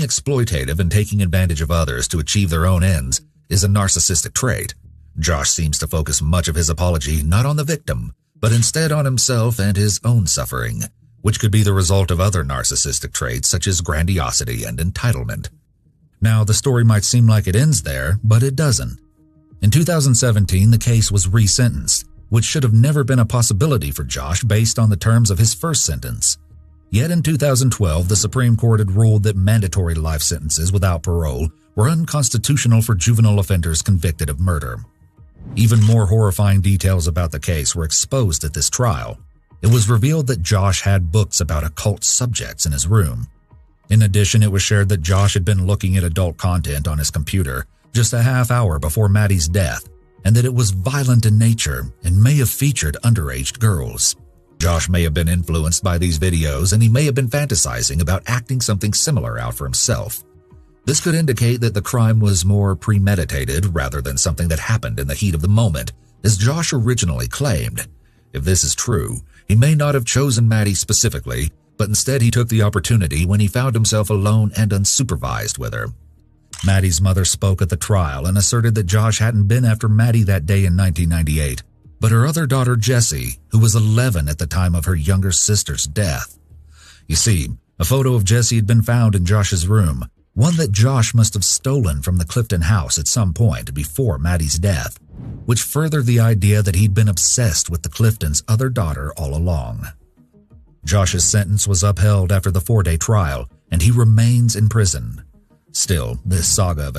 exploitative and taking advantage of others to achieve their own ends is a narcissistic trait. Josh seems to focus much of his apology not on the victim, but instead on himself and his own suffering, which could be the result of other narcissistic traits such as grandiosity and entitlement. Now, the story might seem like it ends there, but it doesn't. In 2017, the case was resentenced, which should have never been a possibility for Josh based on the terms of his first sentence. Yet in 2012, the Supreme Court had ruled that mandatory life sentences without parole were unconstitutional for juvenile offenders convicted of murder. Even more horrifying details about the case were exposed at this trial. It was revealed that Josh had books about occult subjects in his room. In addition, it was shared that Josh had been looking at adult content on his computer just a half hour before Maddie's death, and that it was violent in nature and may have featured underage girls. Josh may have been influenced by these videos, and he may have been fantasizing about acting something similar out for himself. This could indicate that the crime was more premeditated rather than something that happened in the heat of the moment, as Josh originally claimed. If this is true, he may not have chosen Maddie specifically, but instead he took the opportunity when he found himself alone and unsupervised with her. Maddie's mother spoke at the trial and asserted that Josh hadn't been after Maddie that day in 1998, but her other daughter Jessie, who was 11 at the time of her younger sister's death. You see, a photo of Jessie had been found in Josh's room, one that Josh must have stolen from the Clifton house at some point before Maddie's death, which furthered the idea that he'd been obsessed with the Cliftons' other daughter all along. Josh's sentence was upheld after the 4-day trial, and he remains in prison. Still, this saga of